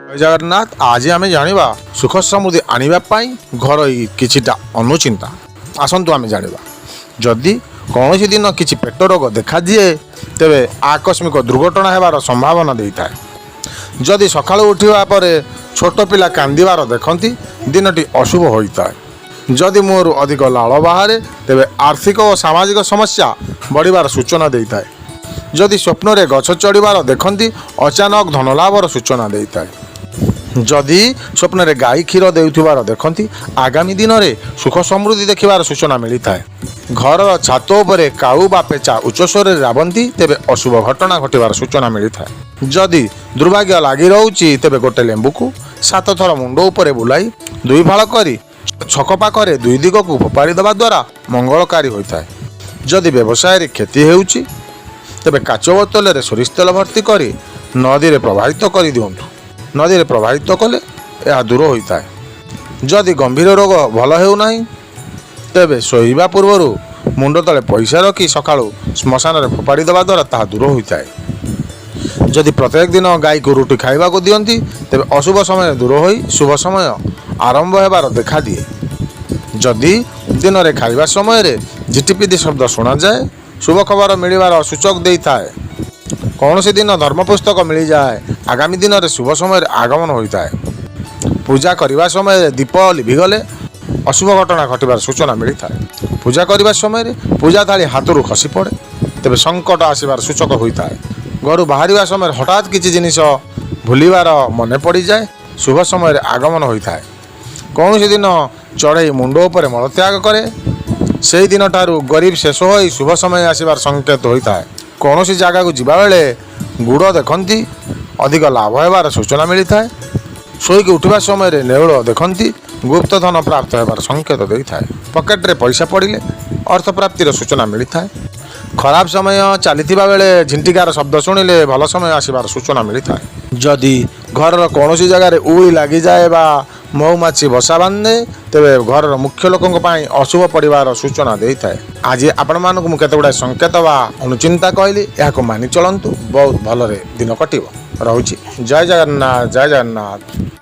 जय जगन्नाथ। आज आम जाना सुख समृद्धि आने घर किछिटा अनुचिंता आसतु आम जाना जदि कौन दिन किसी पेट रोग देखा दिए तेरे आकस्मिक दुर्घटना होवार संभावना देता है। जदि सकाळु उठा पर छोट पिला कांदिवार देखती दिनटी अशुभ होता है। जदि मुहर अधिक लाल बाहर तेरे आर्थिक और सामाजिक समस्या बढ़िवार सूचना देता है। जदि स्वप्न रे गछ चढ़िवार देखती अचानक धनलाभर सूचना देता है। जदि स्वप्न रे गाई क्षीर देउथिबार देखती आगामी दिन में सुख समृद्धि देखिबार सूचना मिलता है। घर छात उपरे काऊ बा पेचा उच्च स्वर राबंती तेबे अशुभ घटना घटिबार सूचना मिलता है। जदि दुर्भाग्य लगी रोची तेबे गोटे लेंबू को 7 थर मुंड उपरे बुलाई 2 फाड़ करी छक पाखरे 2 दिग को फोपाड़ी देवा द्वारा मंगलकारी होता है। जदि व्यवसाय क्षति होउची तेबे काच बोतल रे सोरिष तेल भर्ती करी नदी रे प्रवाहित कर दिंतु। नदी रे प्रवाहित कले यह दूर होता है। जदि गंभीर रोग भल होना तेबे शोइबा पूर्वर मुंड तले पैसा रखी सकाळु श्मशान रे फोपाड़ी देवा द्वारा ताहा दूर होता है। जदि प्रत्येक दिन गाई को रुटी खाइबा को दियंती तेबे अशुभ समय दूर होई शुभ समय आरंभ होबार देखा दिए। जदि दिन रे खाइबा समय रे झिटिपिटी शब्द सुना जाए शुभ खबर मिलिबार सूचक देता है। कौन सी दिन धर्म पुस्तक मिल जाए आगामी दिन में शुभ समय आगमन होता है। पूजा करने समय दीप लिभिगले अशुभ घटना घटवार सूचना मिलता है। पूजा करने समय पूजा थाली हाथों खसी पड़े तेरे संकट आसबार सूचक होता है। घर बाहर समय हठात किसी जिनिस भूलिबार मन पड़ जाए शुभ समय आगमन होता है। कौन सी दिन चढ़ई मुंड उपर मलत्याग करे से दिन ठारू गरीब शेष हो शुभ समय आसबार संकेत होता है। कौन सी जगह को जीवा बेले गुड़ देखती अधिक लाभ होबार सूचना मिलता है। शोक उठा समय नेउल देखती गुप्त धन प्राप्त होबार संकेत देता है। पकेट रे पैसा पड़े अर्थ प्राप्तिर सूचना मिलता है। खराब समय चली बेले झिंटिकार शब्द शुणिले भल समय आसबार सूचना मिलता है। जदि घर कौन सी जगार उई लगी जाए बा मऊमाछी बसा बांधे तेरे घर मुख्य लोकों अशुभ पड़िबार सूचना देता है। आज आपण मानक मु केते गुडा संकेत बा अनुचिंता कहली या मानि चलंतु बहुत भलरे दिन कटिबो। रहुछि। जय जगन्नाथ जय जगन्नाथ।